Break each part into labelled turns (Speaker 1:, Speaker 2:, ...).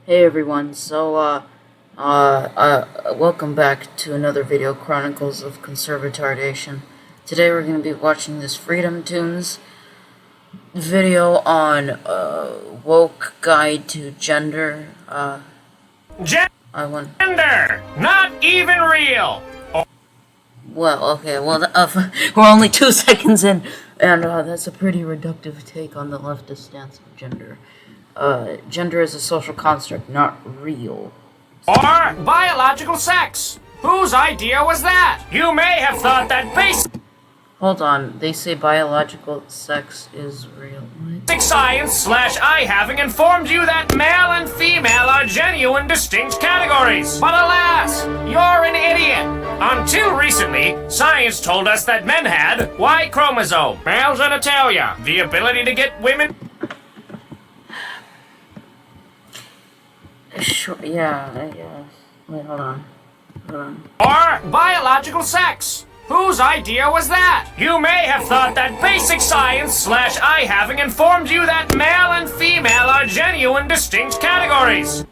Speaker 1: Hey everyone, welcome back to another video, Chronicles of Conservatardation. Today we're going to be watching this FreedomToons video on, woke guide to gender,
Speaker 2: Gender! Not even real!
Speaker 1: Well, okay, well, we're only 2 seconds in, and, that's a pretty reductive take on the leftist stance of gender. Gender is a social construct, not real.
Speaker 2: Or biological sex! Whose idea was that? You may have thought that basic
Speaker 1: Hold on, they say biological sex is real. What?
Speaker 2: science / I having informed you that male and female are genuine distinct categories. But alas, you're an idiot! Until recently, science told us that men had Y chromosome, male genitalia, the ability to get women.
Speaker 1: Sure, yeah, wait, hold on.
Speaker 2: Or biological sex. Whose idea was that? You may have thought that basic science / I having informed you that male and female are genuine distinct categories.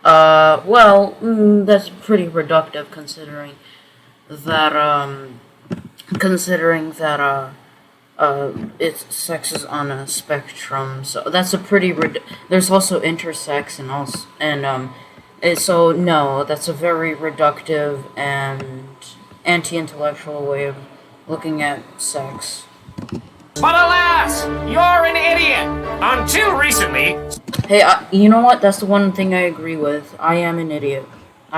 Speaker 1: That's pretty reductive considering that, it's sex is on a spectrum, so that's a pretty there's also intersex so no, that's a very reductive and anti-intellectual way of looking at sex.
Speaker 2: But alas, you're an idiot! Until recently...
Speaker 1: Hey, you know what? That's the one thing I agree with. I am an idiot.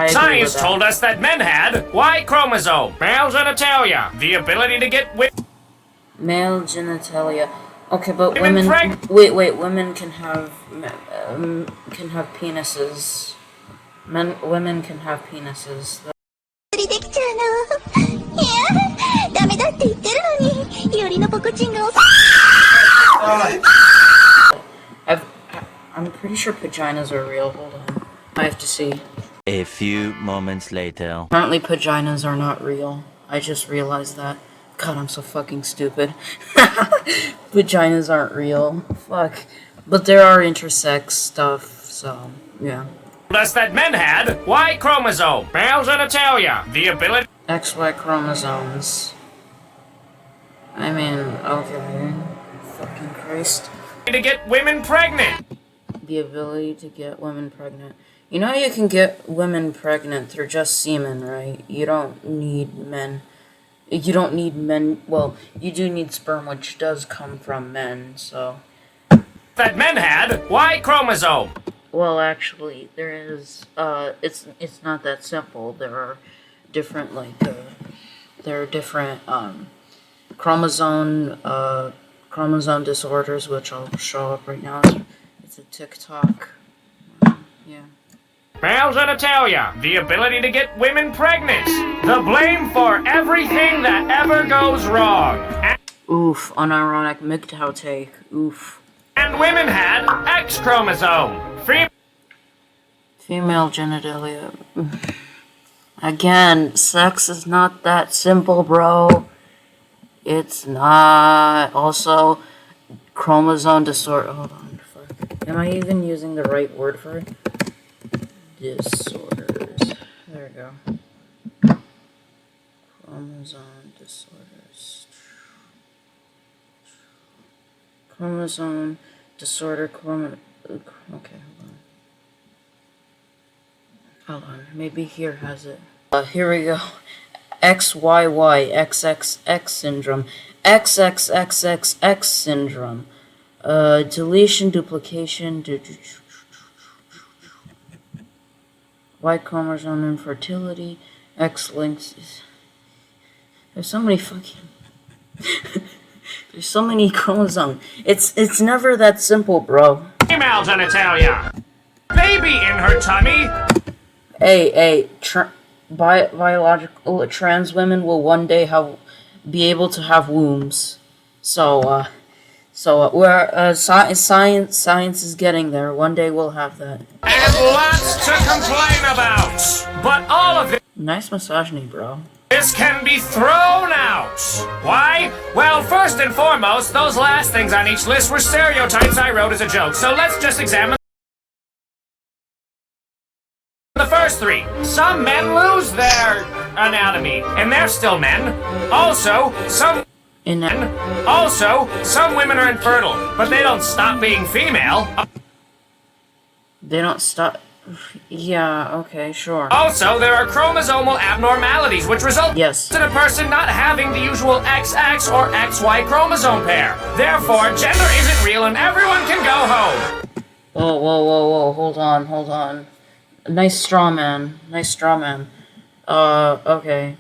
Speaker 2: Science told us that men had Y chromosome, male genitalia, the ability to get
Speaker 1: male genitalia. Okay, but
Speaker 2: women
Speaker 1: women can have penises. Women can have penises. I'm pretty sure vaginas are real. Hold on. I have to see.
Speaker 3: A few moments later.
Speaker 1: Apparently vaginas are not real. I just realized that. God, I'm so fucking stupid. Vaginas aren't real. Fuck. But there are intersex stuff, so, yeah.
Speaker 2: Us that men had Y chromosome, male genitalia, the ability...
Speaker 1: XY chromosomes. I mean, okay. Fucking Christ.
Speaker 2: ...to get women pregnant.
Speaker 1: The ability to get women pregnant. You know you can get women pregnant through just semen, right? You don't need men. You don't need men. Well, you do need sperm, which does come from men, so...
Speaker 2: That men had Y chromosome.
Speaker 1: Well, actually, there is, it's not that simple. There are different, chromosome disorders, which I'll show up right now. It's a TikTok. Yeah.
Speaker 2: Male genitalia, the ability to get women pregnant. The blame for everything that ever goes wrong.
Speaker 1: Oof, unironic MGTOW take. Oof.
Speaker 2: And women had X chromosome.
Speaker 1: Female genitalia. Again, sex is not that simple, bro. It's not. Also, chromosome disorder. Hold on. Fuck. Am I even using the right word for it? Disorders. There we go. Chromosome disorders. Chromosome disorder. Okay, hold on, maybe here has it. Here we go. XYY XXX syndrome. XXXXX syndrome. Deletion, duplication. Y chromosome infertility. X links. There's so many fucking... There's so many chromosomes. It's never that simple, bro.
Speaker 2: Female genitalia. Baby in her tummy.
Speaker 1: Hey, biological trans women will one day be able to have wombs. Science is getting there. One day we'll have that.
Speaker 2: And lots to complain about. But all of it.
Speaker 1: Nice misogyny, bro.
Speaker 2: This can be thrown out. Why? Well, first and foremost, those last things on each list were stereotypes I wrote as a joke. So let's just examine first three. Some men lose their anatomy, and they're still men. Also, some women are infertile, but they don't stop being female.
Speaker 1: They don't stop. Yeah, okay, sure.
Speaker 2: Also, there are chromosomal abnormalities, which result in a person not having the usual XX or XY chromosome pair. Therefore, gender isn't real and everyone can go home.
Speaker 1: Whoa, hold on. Nice straw man. Okay.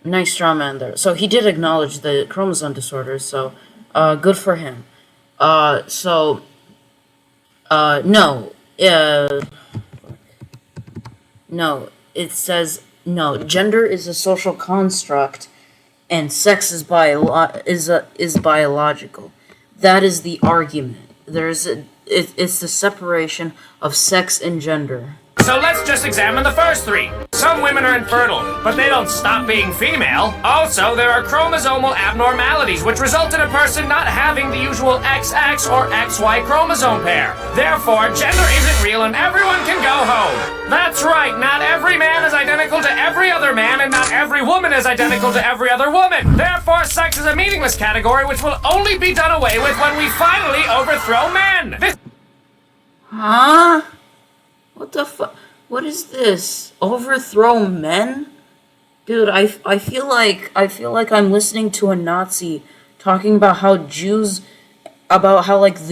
Speaker 1: Nice straw man there. So he did acknowledge the chromosome disorders, so, good for him. No, it says, no, gender is a social construct, and sex is biological. That is the argument. It's the separation of sex and gender.
Speaker 2: So let's just examine the first three. Some women are infertile, but they don't stop being female. Also, there are chromosomal abnormalities, which result in a person not having the usual XX or XY chromosome pair. Therefore, gender isn't real and everyone can go home. That's right, not every man is identical to every other man, and not every woman is identical to every other woman. Therefore, sex is a meaningless category which will only be done away with when we finally overthrow men.
Speaker 1: Huh? What the fuck? What is this? Overthrow men? Dude, I feel like I'm listening to a Nazi talking about how the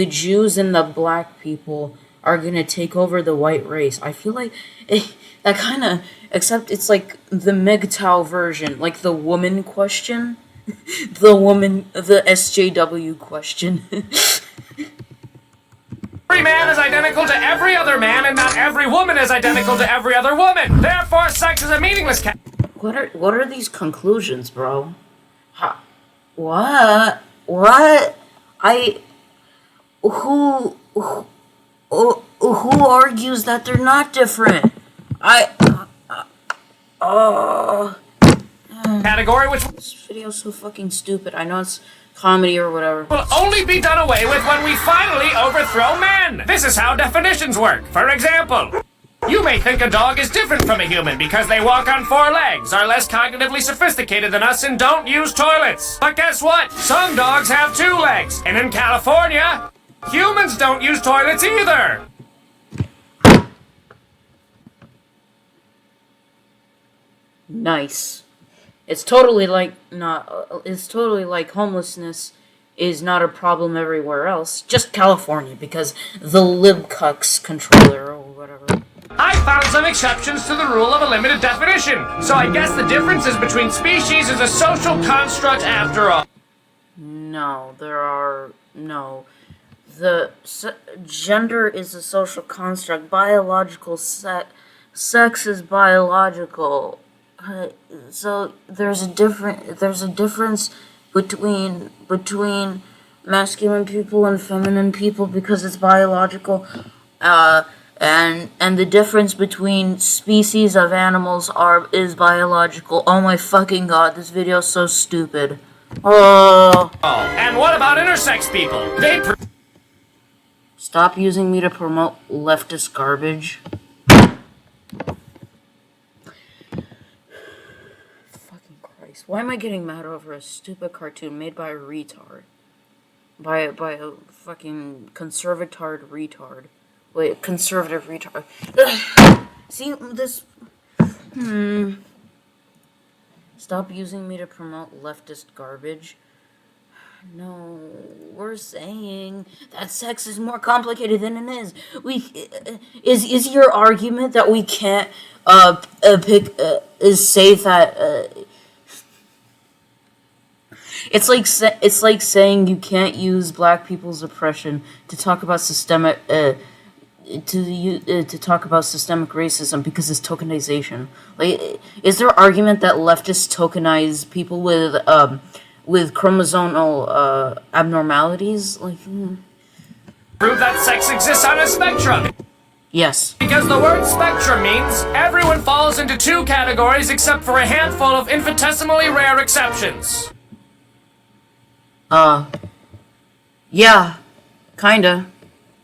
Speaker 1: Jews and the black people are gonna take over the white race. I feel like that kind of, except it's like the MGTOW version, like the woman question, the SJW question.
Speaker 2: Every man is identical to every other man, and not every woman is identical to every other woman. Therefore, sex is a meaningless
Speaker 1: What are these conclusions, bro? What? Who argues that they're not different?
Speaker 2: Category which
Speaker 1: this video's so fucking stupid. I know it's comedy or whatever.
Speaker 2: Will only be done away with when we finally overthrow men. This is how definitions work. For example, you may think a dog is different from a human because they walk on 4 legs, are less cognitively sophisticated than us, and don't use toilets. But guess what? Some dogs have 2 legs, and in California, humans don't use toilets either.
Speaker 1: Nice. It's totally like homelessness is not a problem everywhere else, just California, because the libcucks control it or whatever.
Speaker 2: I found some exceptions to the rule of a limited definition, so I guess the differences between species is a social construct after all.
Speaker 1: No, gender is a social construct. Biological sex is biological. So there's a difference between masculine people and feminine people because it's biological, and the difference between species of animals is biological. Oh my fucking god, this video is so stupid.
Speaker 2: And what about intersex people?
Speaker 1: Stop using me to promote leftist garbage. Why am I getting mad over a stupid cartoon made by a retard? By a fucking conservative retard. Wait, conservative retard. See, this... Stop using me to promote leftist garbage. No, we're saying that sex is more complicated than it is. Is your argument that we can't, say that, It's like saying you can't use black people's oppression to talk about systemic racism because it's tokenization. Like, is there argument that leftists tokenize people with chromosomal abnormalities? Like,
Speaker 2: prove that sex exists on a spectrum.
Speaker 1: Yes. Because
Speaker 2: the word spectrum means everyone falls into 2 categories except for a handful of infinitesimally rare exceptions.
Speaker 1: Yeah, kinda.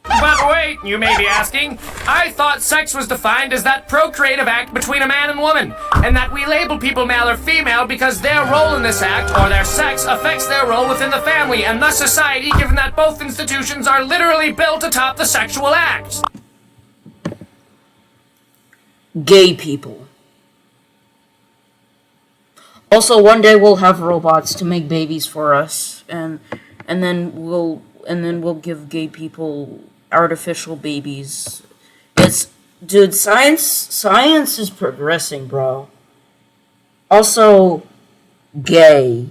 Speaker 2: But wait, you may be asking. I thought sex was defined as that procreative act between a man and woman, and that we label people male or female because their role in this act, or their sex, affects their role within the family and thus society, given that both institutions are literally built atop the sexual act.
Speaker 1: Gay people. Also, one day we'll have robots to make babies for us, and then we'll give gay people artificial babies. Dude, science is progressing, bro. Also, gay.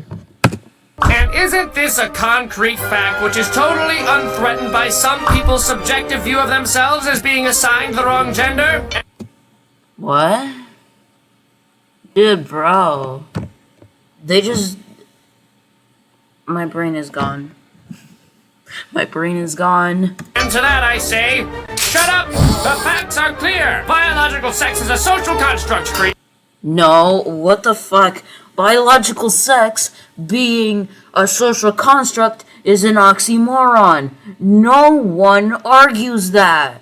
Speaker 2: And isn't this a concrete fact which is totally unthreatened by some people's subjective view of themselves as being assigned the wrong gender?
Speaker 1: What? Dude, bro. My brain is gone. My brain is gone.
Speaker 2: And to that I say, shut up! The facts are clear! Biological sex is a social construct
Speaker 1: No, what the fuck? Biological sex being a social construct is an oxymoron. No one argues that.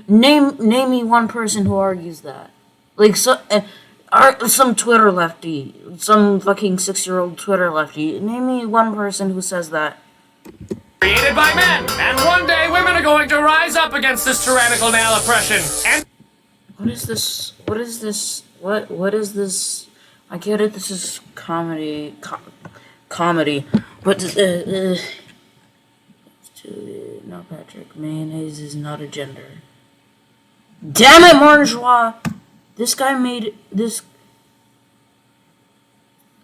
Speaker 1: Name me one person who argues that. Like, some Twitter lefty. Some fucking 6-year-old Twitter lefty. Name me one person who says that.
Speaker 2: created by men, and one day women are going to rise up against this tyrannical male oppression. And
Speaker 1: what is this? What is this? What is this? I get it. This is comedy. Comedy, but no, Patrick. Mayonnaise is not a gender. Damn it, Marjoie! This guy made this.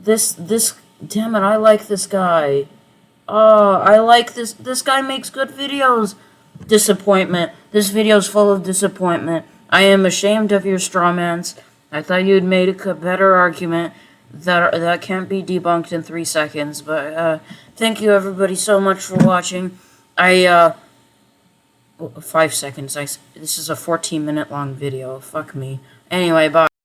Speaker 1: Damn it! I like this guy. Oh, I like this. This guy makes good videos. Disappointment. This video's full of disappointment. I am ashamed of your strawmans. I thought you'd made a better argument that can't be debunked in 3 seconds. But thank you everybody so much for watching. 5 seconds. This is a 14-minute long video. Fuck me. Anyway, bye.